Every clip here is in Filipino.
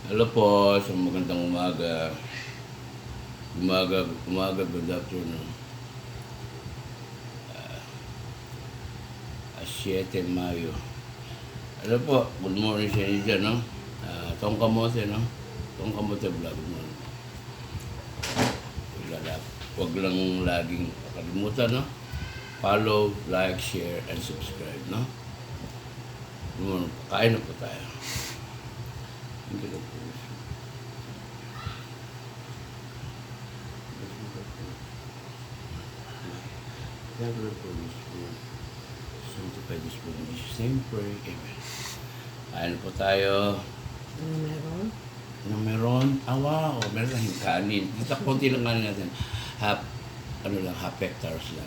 Hello po, isang magandang umaga. Umaga, good afternoon. 7 Mayo. Hello po, good morning sa inyo dyan, no? Tong Kamote, no? Tong Kamote vlog, no? Huwag lang laging kalimutan, no? Follow, like, share, and subscribe, no? Kain na po tayo. Hindi na po. Never promise me sanctify this food in Jesus' name, pray, amen. Kain po tayo. Ano meron? Ano meron? Wow, meron lang yung kanin. Dito konti lang kanin natin. Half hectares lang.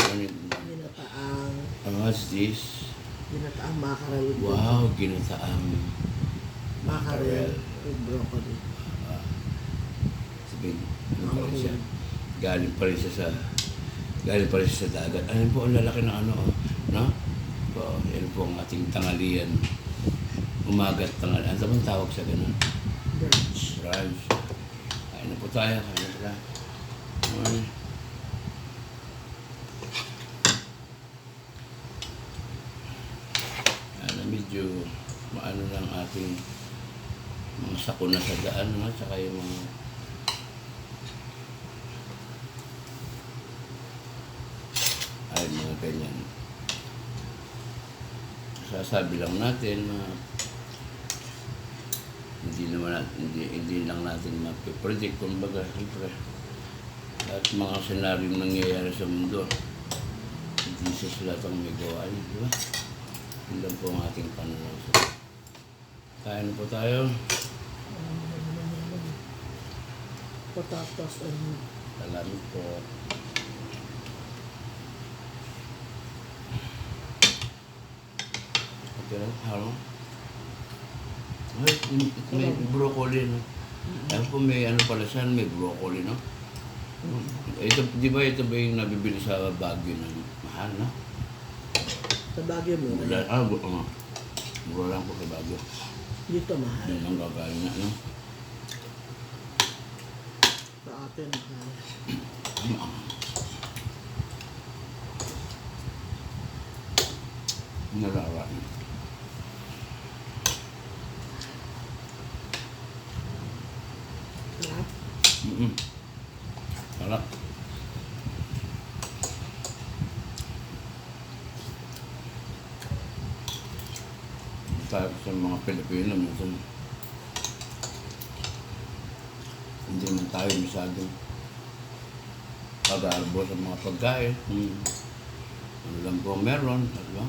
Ano yung Ginataang what's this? mackerel. Wow, ginataang Mackerel with broccoli. Sabihin, ano pa rin siya? Galing pa rin siya sa dagat. Ano po ang lalaki ng ano, oh, no? So, yan po ang ating tanghalian. Umaga at tanghalian. Ano bang tawag sa ganun? Brunch. Brunch. Kain na po tayo. Morning. Medyo maano lang ating mga sakuna sa daan, no? Tsaka yung mga mga ganyan. Sasabi lang natin na hindi lang natin mapipredict, kumbaga, siyempre at mga senaryong nangyayari sa mundo, hindi sa lahat ang may gawa niya, di ba? Yun lang po ang ating pananaw. Kain po tayo. Potatoes and Salamat po. Okay lang, halo. May broccoli, no? Ayun po, may ano pala siya, may broccoli, no? Ito, di ba ito ba yung nabibili sa Baguio na mahal, no? sa Baguio mo. Mura lang po sa Baguio. Dito mahal. Yan ang gagaling na, no? Sa atin mahal. Nalawa. Sarap. Sarap. Tayo sa mga Pilipino, minsan hindi man tayo masyadong pag-aarbo sa mga pagkain. Ano lang po meron, diba?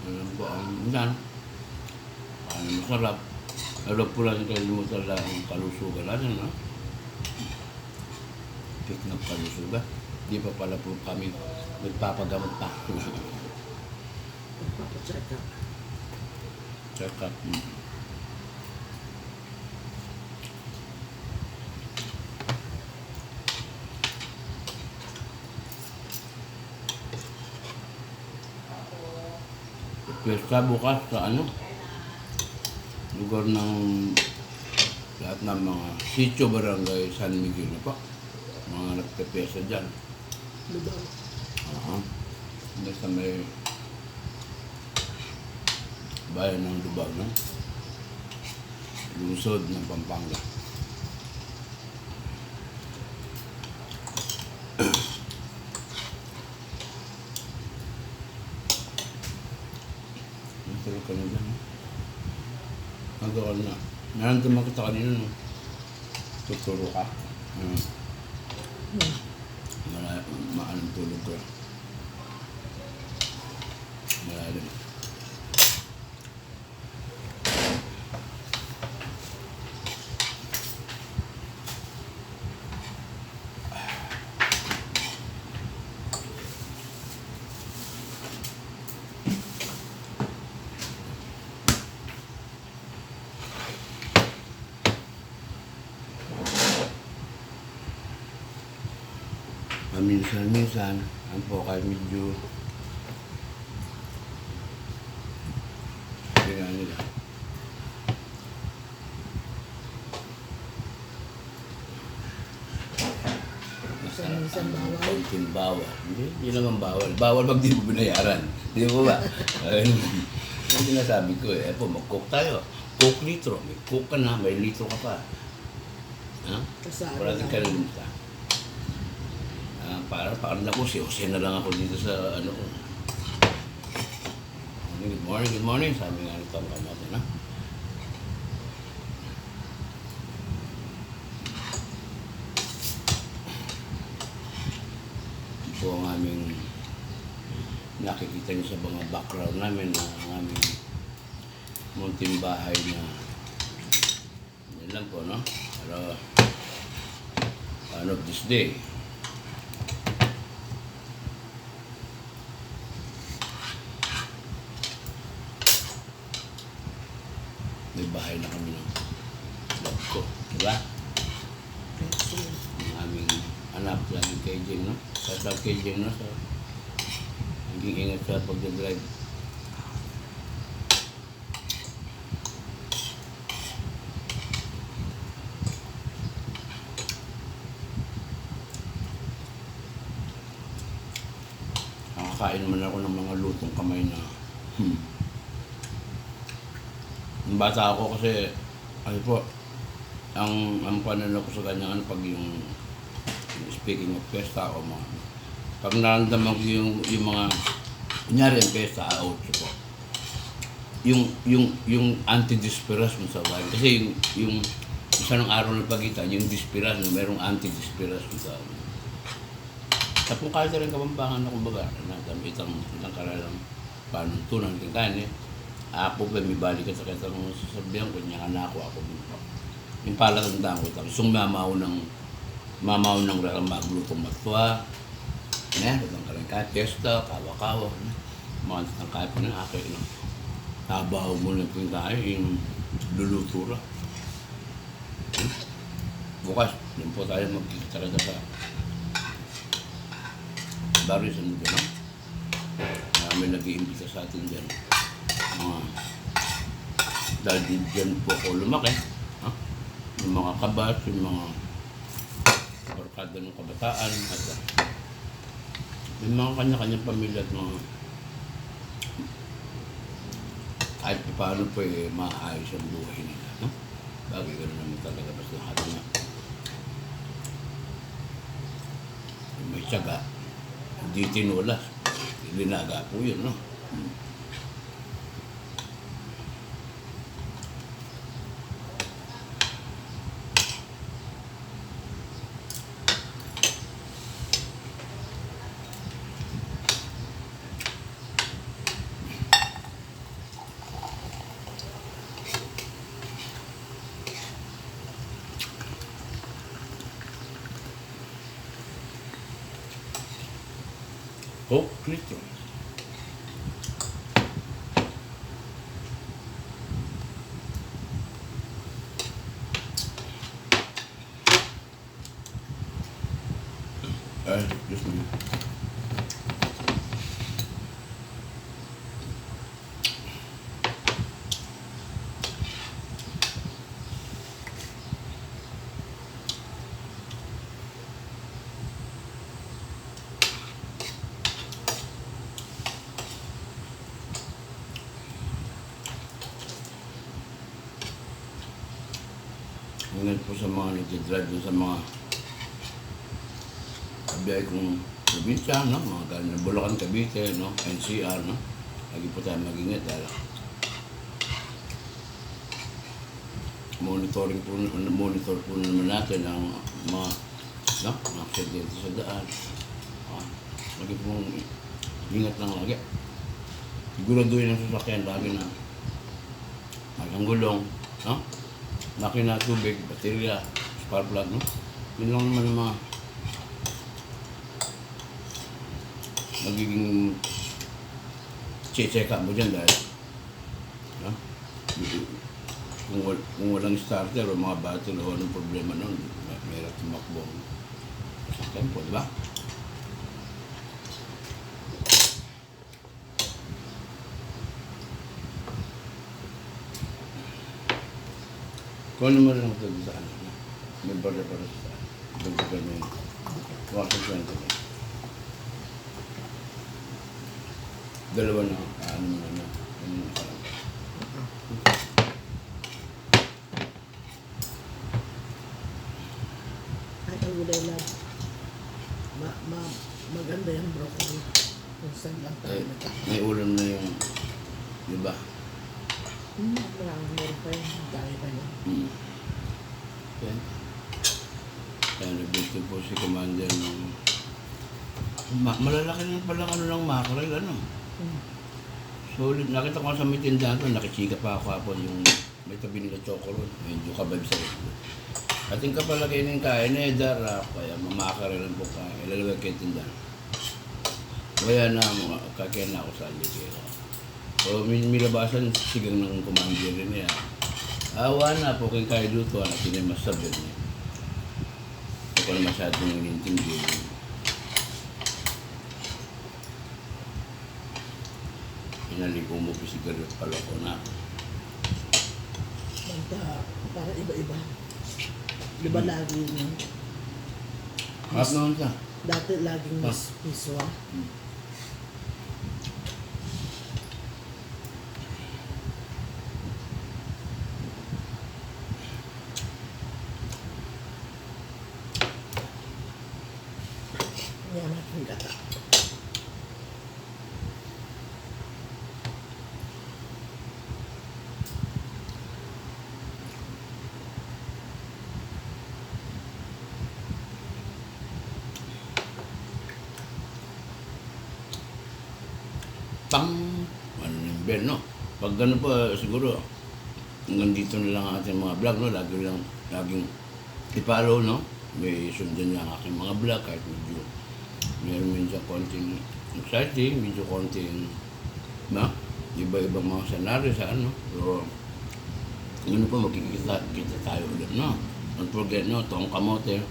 Ano lang po ang minsan. Paano masarap. Ano po lang yung kalimutan lang ang kalusugan natin, no? Pick ng kalusugan. Di pa pala po kami nagpapagamot pa. Papacheck up. Check up. Pesta bukas sa ano? Lugar ng lahat ng mga sitio barangay San Miguel na po. Mga nagpepesa dyan. Diba? Basta may bayan ng Lubao, no? Lungsod ng Pampanga. Natulog ka na dyan, no? Nagawa na. Naramdaman kita kanina, no? Tuturo ka. Maanong tulog ko. Malalim. Minsan, ang po kayo medyo tingnan nila. Minsan bawal. Konting bawal. Hindi naman bawal. Bawal pag di mo binayaran. Di mo ba? Ayun. Yung sinasabi ko eh, po, mag-cook tayo. Cook litro. May cook ka na, may litro ka pa. Ha? Kasama Wala din lang. kalimutan. Parang ako, si Jose na lang ako dito sa ano ko. Good morning, good morning. Sabi nga nito ang natin, ha? Ito ang aming nakikita niyo sa mga background namin na ang aming munting bahay na yan lang po, no? Pero of this day, may bahay na kami ng love ko, diba? Ang aming anak, laging kay Jim, no? Sa kay Jim, no? Naging ingat sa pagdadrive. Nakakain naman ako ng mga lutong kamay na Nung bata ako kasi ano po ang pananaw ko sa kanya ano pag yung speaking of pesta o mga pag nararamdaman ko yung mga kunyari ang pesta out po yung anti-disperas mo sa bahay kasi yung isa ng araw ng pagitan yung disperas no merong anti-disperas mo sa tapong kahit rin kabambangan na kumbaga na gamit ang karalang panuntunan ng kanya ako ba may balik ka sa kitang sasabihan ko niya anak ako dito yung palatandaan ko tapos yung mamaw ng maglutong matwa meron ng karangkat pesta kawa-kawa mga tangkay pa ng akin no? Tabaw mo na kung tayo yung lulutura bukas yun po tayo magkikita talaga sa Baris ano dyan no? May nag-iimbita sa atin dyan dahil dyan po ako lumaki yung mga kabat, yung mga barkada ng kabataan at yung mga kanya-kanyang pamilya at mga kahit paano po maayos ang buhay nila no? Bagay gano'n naman talaga basta lahat na may tiyaga hindi tinulas linaga po yun no? Oh, Cristo. Just a minute. Ingat po sa mga nag-drive dun sa mga kabiyay kong probinsya, no? Mga galing ng Bulacan, Cavite, no? NCR, no? Lagi po tayo mag-ingat dahil monitor po naman natin ang mga aksidente sa daan. Lagi po ingat lang lagi. Siguraduhin ang sasakyan lagi na ang gulong, no? Makina, tubig, baterya, spark plug, no? Yun lang naman ang mga magiging check up mo dyan dahil no? Kung walang starter o mga battery o anong problema nun, mayroon tumakbo sa tempo, di ba? Kung ano mo rin ang tagdaan, may barya para sa dagdagan mo yun. 2020. Dalawa na, ano mo na, Ay, ang gulay lang. Maganda yung broccoli. Kung saan lang tayo eh, nagka. may ulam na yung, di ba? Meron pa yung dahil pa yun. Yan. Kaya nabito po si Commander ng malalaki na pala ano ng mackerel, ano. Solid. Nakita ko sa may tindahan ko, nakichika pa ako hapon yung may tabi nila chocolate. Medyo kabab sa ito. Ating kapalagay ng kain eh, darap. Kaya mamakarelan po kain. Ilalagay kayo tindahan. Kaya na, kakain na ako sa aligera. So, milabasan sigang ng Commander niya. Awa na po kay kain luto, na tinimasabit niya. Hindi ko na masyadong inintindi. Pinaliko mo po sigaret pala ko na. Banta, para iba-iba. Di ba lagi yun? Harap naman siya. Dati laging miswa. Yan natin gata. Pang! Ano yung bell, no? Pag gano'n pa, siguro, hanggang dito na lang ang ating mga vlog, no? Laging i-follow, no? May sundan niya ang aking mga vlog, kahit medyo meron medyo konting exciting, medyo konting, no? Iba-ibang mga senaryo sa ano. Pero, yun po, kita tayo ulit, no? Don't forget, no? Tong Kamote.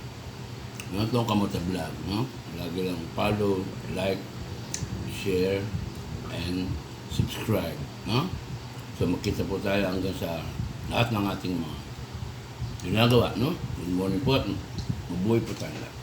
No? Tong Kamote vlog, no? Lagi lang follow, like, share, and subscribe, no? So magkita po tayo hanggang sa lahat ng ating mga ginagawa, no? Good morning po at mabuhay po tayo lahat.